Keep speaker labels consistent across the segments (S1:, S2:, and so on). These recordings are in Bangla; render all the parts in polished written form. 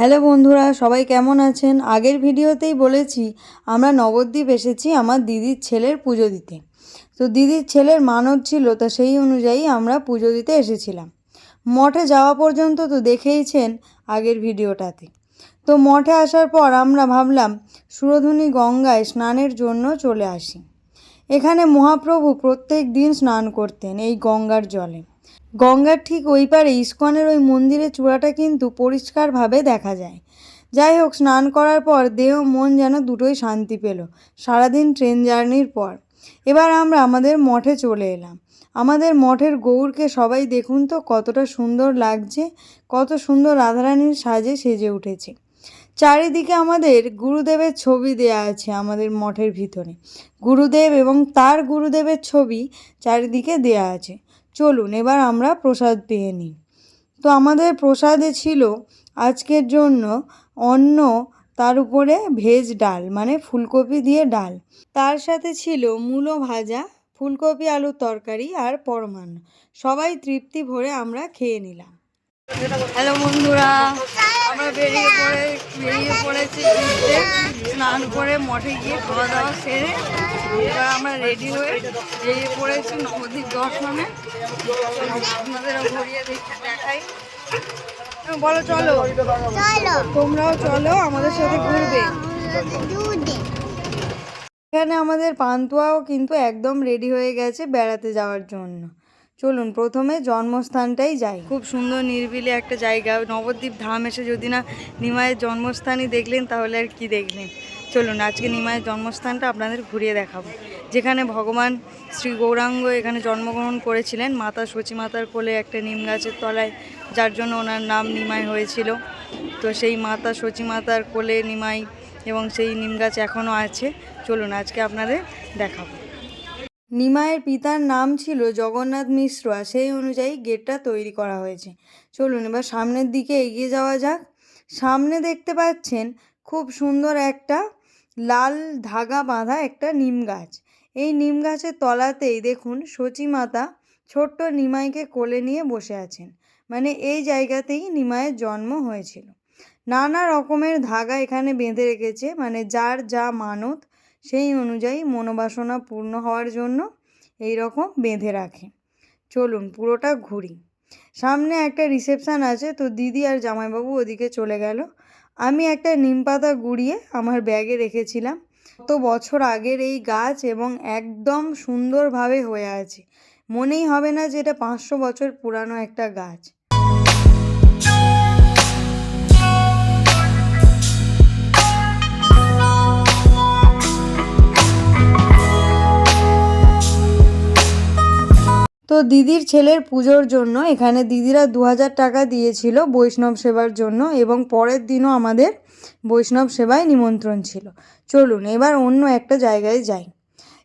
S1: হ্যালো বন্ধুরা, সবাই কেমন আছেন? আগের ভিডিওতেই বলেছি আমরা নবদ্বীপ এসেছি আমার দিদির ছেলের পুজো দিতে। তো দিদির ছেলের মানত ছিল, তা সেই অনুযায়ী আমরা পুজো দিতে এসেছিলাম। মঠে যাওয়া পর্যন্ত তো দেখেইছেন আগের ভিডিওটাতে। তো মঠে আসার পর আমরা ভাবলাম সুরধুনী গঙ্গায় স্নানের জন্য চলে আসি। এখানে মহাপ্রভু প্রত্যেক দিন স্নান করতেন এই গঙ্গার জলে। গঙ্গার ঠিক ওই পারে ইস্কনের ওই মন্দিরের চূড়াটা কিন্তু পরিষ্কারভাবে দেখা যায়। যাই হোক, স্নান করার পর দেহ মন যেন দুটোই শান্তি পেল সারাদিন ট্রেন জার্নির পর। এবার আমরা আমাদের মঠে চলে এলাম। আমাদের মঠের গৌরকে সবাই দেখুন তো কতটা সুন্দর লাগছে, কত সুন্দর রাধারানীর সাজে সেজে উঠেছে। চারিদিকে আমাদের গুরুদেবের ছবি দেয়া আছে আমাদের মঠের ভিতরে। গুরুদেব এবং তার গুরুদেবের ছবি চারিদিকে দেয়া আছে। চলুন এবার আমরা প্রসাদ পেয়ে নিই। তো আমাদের প্রসাদে ছিল আজকের জন্য অন্ন, তার উপরে ভেজ ডাল মানে ফুলকপি দিয়ে ডাল, তার সাথে ছিল মূলো ভাজা, ফুলকপি আলুর তরকারি আর পরমান্ন। সবাই তৃপ্তি ভরে আমরা খেয়ে নিলাম। হ্যালো বন্ধুরা, আমরা বেরিয়ে পড়েছি ঘুরতে। স্নান করে মঠে গিয়ে খাওয়া দাওয়া সেরে এবার আমরা রেডি হয়ে বেরিয়ে পড়েছি নবদ্বীপ দর্শনে। আপনাদেরও ঘুরিয়ে দেখাই। বলো চলো, তোমরাও চলো আমাদের সাথে ঘুরবে। এখানে আমাদের পান্তুয়াও কিন্তু একদম রেডি হয়ে গেছে বেড়াতে যাওয়ার জন্য। চলুন প্রথমে জন্মস্থানটাই যাই। খুব সুন্দর নিরিবিলি একটা জায়গা। নবদ্বীপ ধাম এসে যদি না নিমাইয়ের জন্মস্থানই দেখলেন তাহলে আর কি দেখলেন। চলুন আজকে নিমাইয়ের জন্মস্থানটা আপনাদের ঘুরিয়ে দেখাবো, যেখানে ভগবান শ্রী গৌরাঙ্গ এখানে জন্মগ্রহণ করেছিলেন মাতা সচী মাতার কোলে একটা নিম গাছের তলায়, যার জন্য ওনার নাম নিমাই হয়েছিল। তো সেই মাতা সচী মাতার কোলে নিমাই এবং সেই নিম গাছ এখনও আছে। চলুন আজকে আপনাদের দেখাবো। নিমাইয়ের পিতার নাম ছিল জগন্নাথ মিশ্র, আর সেই অনুযায়ী গেটটা তৈরি করা হয়েছে। চলুন এবার সামনের দিকে এগিয়ে যাওয়া যাক। সামনে দেখতে পাচ্ছেন খুব সুন্দর একটা লাল ধাগা বাঁধা একটা নিম গাছ। এই নিম গাছের তলাতেই দেখুন সচী মাতা ছোট্ট নিমাইকে কোলে নিয়ে বসে আছেন। মানে এই জায়গাতেই নিমাইয়ের জন্ম হয়েছিল। নানা রকমের ধাগা এখানে বেঁধে রেখেছে, মানে যার যা মানত সেই অনুযায়ী মনোবাসনা পূর্ণ হওয়ার জন্য এই রকম বেঁধে রাখে। চলুন পুরোটা ঘুরি। সামনে একটা রিসেপশান আছে, তো দিদি আর জামাইবাবু ওদিকে চলে গেল। আমি একটা নিম পাতা গুঁড়িয়ে আমার ব্যাগে রেখেছিলাম। কত বছর আগের এই গাছ এবং একদম সুন্দরভাবে হয়ে আছে, মনেই হবে না যে এটা 500 বছর পুরানো একটা গাছ। তো দিদির ছেলের পুজোর জন্য এখানে দিদিরা 2000 টাকা দিয়েছিল বৈষ্ণব সেবার জন্য, এবং পরের দিনও আমাদের বৈষ্ণব সেবায় নিমন্ত্রণ ছিল। চলুন এবার অন্য একটা জায়গায় যাই।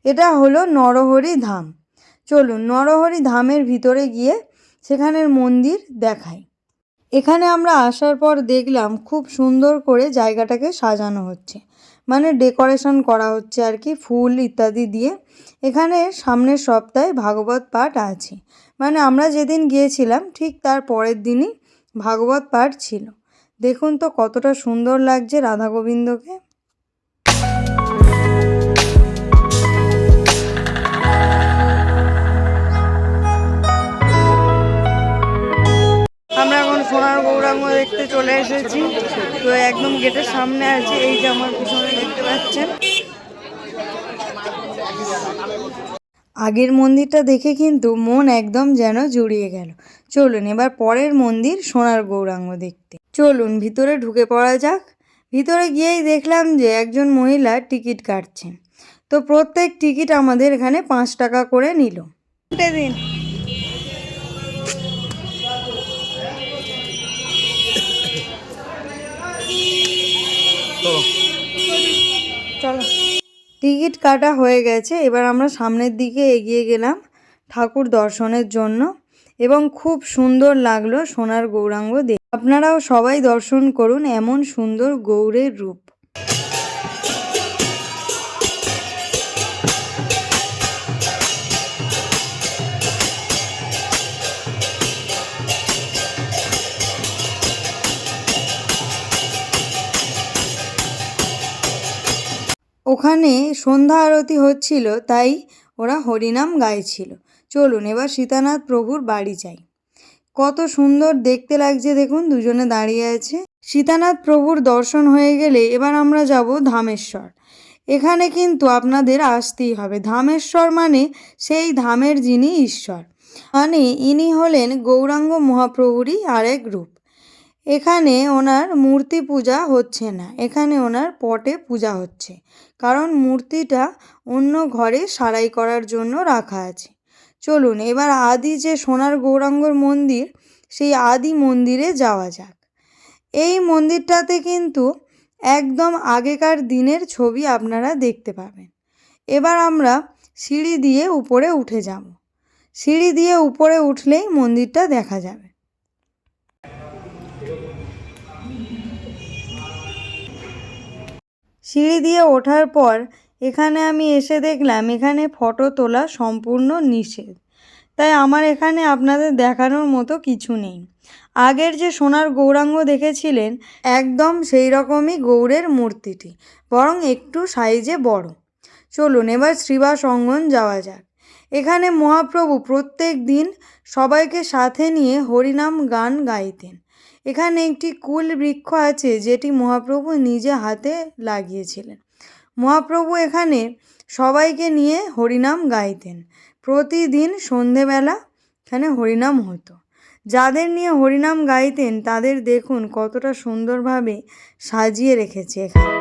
S1: এটা হলো নরহরি ধাম। চলুন নরহরি ধামের ভিতরে গিয়ে সেখানের মন্দির দেখাই। এখানে আমরা আসার পর দেখলাম খুব সুন্দর করে জায়গাটাকে সাজানো হচ্ছে, মানে ডেকোরেশন করা হচ্ছে আর কি, ফুল ইত্যাদি দিয়ে। এখানে সামনের সপ্তাহে ভাগবত পাঠ আছে, মানে আমরা যেদিন গিয়েছিলাম ঠিক তার পরের দিনই ভাগবত পাঠ ছিল। দেখুন তো কতটা সুন্দর লাগছে রাধা গোবিন্দকে। আমরা এখন সোনার গৌরাঙ্গ দেখতে চলে এসেছি। তো একদম গেটের সামনে আছে, এই যে আমার পিছনে দেখতে পাচ্ছেন। আগের মন্দিরটা দেখে কিন্তু মন একদম যেন জুড়িয়ে গেল। চলুন এবার পরের মন্দির সোনার গৌরাঙ্গ দেখতে। চলুন ভিতরে ঢুকে পড়া যাক। ভিতরে গিয়েই দেখলাম যে একজন মহিলা টিকিট কাটছেন। তো প্রত্যেক টিকিট আমাদের এখানে 5 টাকা করে নিল। দিন চলো, টিকিট কাটা হয়ে গেছে। এবার আমরা সামনের দিকে এগিয়ে গেলাম ঠাকুর দর্শনের জন্য, এবং খুব সুন্দর লাগলো সোনার গৌরাঙ্গ দেখে। আপনারাও সবাই দর্শন করুন এমন সুন্দর গৌরের রূপ। ওখানে সন্ধ্যা আরতি হচ্ছিল, তাই ওরা হরিনাম গাইছিল। চলুন এবার সীতানাথ প্রভুর বাড়ি যাই। কত সুন্দর দেখতে লাগছে দেখুন, দুজনে দাঁড়িয়ে আছে। সীতানাথ প্রভুর দর্শন হয়ে গেলে এবার আমরা যাব ধামেশ্বর। এখানে কিন্তু আপনাদের আসতেই হবে। ধামেশ্বর মানে সেই ধামের যিনি ঈশ্বর, মানে ইনি হলেন গৌরাঙ্গ মহাপ্রভুরই আরেক রূপ। এখানে ওনার মূর্তি পূজা হচ্ছে না, এখানে ওনার পটে পূজা হচ্ছে, কারণ মূর্তিটা অন্য ঘরে সারাই করার জন্য রাখা আছে। চলুন এবার আদি যে সোনার গৌরাঙ্গর মন্দির, সেই আদি মন্দিরে যাওয়া যাক। এই মন্দিরটাতে কিন্তু একদম আগেকার দিনের ছবি আপনারা দেখতে পাবেন। এবার আমরা সিঁড়ি দিয়ে উপরে উঠে যাব। সিঁড়ি দিয়ে উপরে উঠলেই মন্দিরটা দেখা যাবে। সিঁড়ি দিয়ে ওঠার পর এখানে আমি এসে দেখলাম এখানে ফটো তোলা সম্পূর্ণ নিষেধ, তাই আমার এখানে আপনাদের দেখানোর মতো কিছু নেই। আগের যে সোনার গৌরাঙ্গ দেখেছিলেন একদম সেই রকমই গৌরের মূর্তিটি, বরং একটু সাইজে বড়। চলুন এবার শ্রীবাস অঙ্গন যাওয়া যাক। এখানে মহাপ্রভু প্রত্যেক দিন সবাইকে সাথে নিয়ে হরিনাম গান গাইতেন। এখানে একটি কুল বৃক্ষ আছে যেটি মহাপ্রভু নিজে হাতে লাগিয়েছিলেন। মহাপ্রভু এখানে সবাইকে নিয়ে হরিনাম গাইতেন। প্রতিদিন সন্ধেবেলা এখানে হরিনাম হতো। যাদের নিয়ে হরিনাম গাইতেন তাদের দেখুন কতটা সুন্দরভাবে সাজিয়ে রেখেছে এখানে।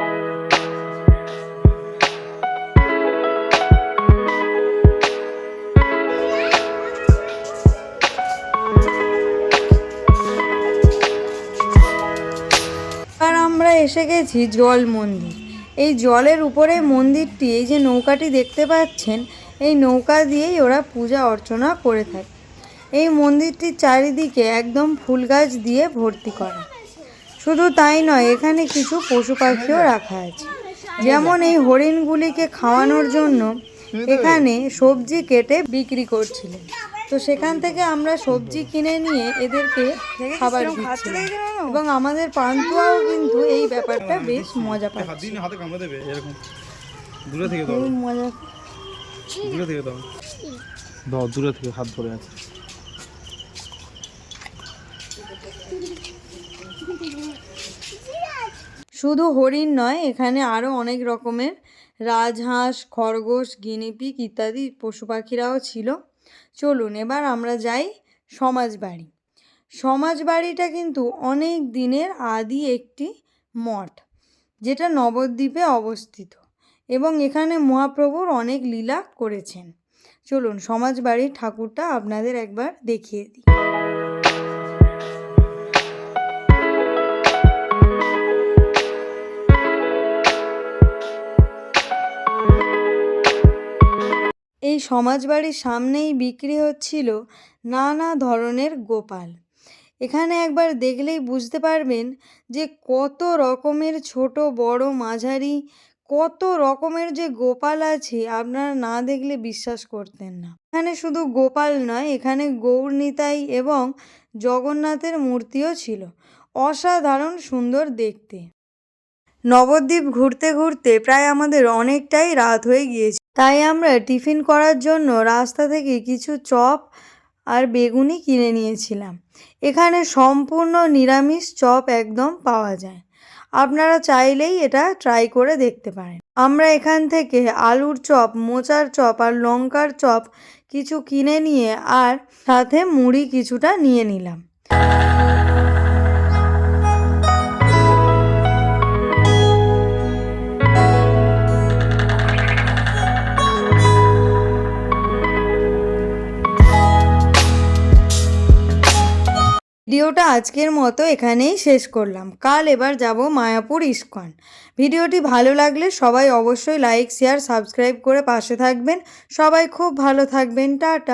S1: আর আমরা এসে গেছি জল মন্দির। এই জলের উপরে মন্দিরটি, এই যে নৌকাটি দেখতে পাচ্ছেন, এই নৌকা দিয়েই ওরা পূজা অর্চনা করে থাকে। এই মন্দিরটির চারিদিকে একদম ফুল গাছ দিয়ে ভর্তি করা। শুধু তাই নয়, এখানে কিছু পশু পাখিও রাখা আছে। যেমন এই হরিণগুলিকে খাওয়ানোর জন্য এখানে সবজি কেটে বিক্রি করছিলেন। তো সেখান থেকে আমরা সবজি কিনে নিয়ে এদেরকে খাবার দিচ্ছিলাম, এবং আমাদের পান্তুয়াও কিন্তু এই ব্যাপারটা বেশ মজা পাচ্ছে। মজা
S2: দূরে থেকে হাত ধরে আছে।
S1: শুধু হরিণ নয়, এখানে আরও অনেক রকমের রাজহাঁস, খরগোশ, গিনিপিগ ইত্যাদি পশু পাখিরাও ছিল। চলুন এবার আমরা যাই সমাজবাড়ি। সমাজবাড়িটা কিন্তু অনেক দিনের আদি একটি মঠ, যেটা নবদ্বীপে অবস্থিত, এবং এখানে মহাপ্রভুর অনেক লীলা করেছেন। চলুন সমাজবাড়ির ঠাকুরটা আপনাদের একবার দেখিয়ে দিই। এই সমাজবাড়ির সামনেই বিক্রি হচ্ছিল নানা ধরনের গোপাল। এখানে একবার দেখলেই বুঝতে পারবেন যে কত রকমের ছোট বড় মাঝারি কত রকমের যে গোপাল আছে, আপনারা না দেখলে বিশ্বাস করতেন না। এখানে শুধু গোপাল নয়, এখানে গৌর নিতাই এবং জগন্নাথের মূর্তিও ছিল। অসাধারণ সুন্দর দেখতে। নবদ্বীপ ঘুরতে ঘুরতে প্রায় আমাদের অনেকটাই রাত হয়ে গিয়েছে, তাই আমরা টিফিন করার জন্য রাস্তা থেকে কিছু চপ আর বেগুনি কিনে নিয়েছিলাম। এখানে সম্পূর্ণ নিরামিষ চপ একদম পাওয়া যায়, আপনারা চাইলেই এটা ট্রাই করে দেখতে পারেন। আমরা এখান থেকে আলুর চপ, মোচার চপ আর লঙ্কার চপ কিছু কিনে নিয়ে আর সাথে মুড়ি কিছুটা নিয়ে নিলাম। ভিডিওটা আজকের মতো এখানেই শেষ করলাম। কাল এবার যাব মায়াপুর ইস্কন। ভিডিওটি ভালো লাগলে সবাই অবশ্যই লাইক, শেয়ার, সাবস্ক্রাইব করে পাশে থাকবেন। সবাই খুব ভালো থাকবেন। টাটা।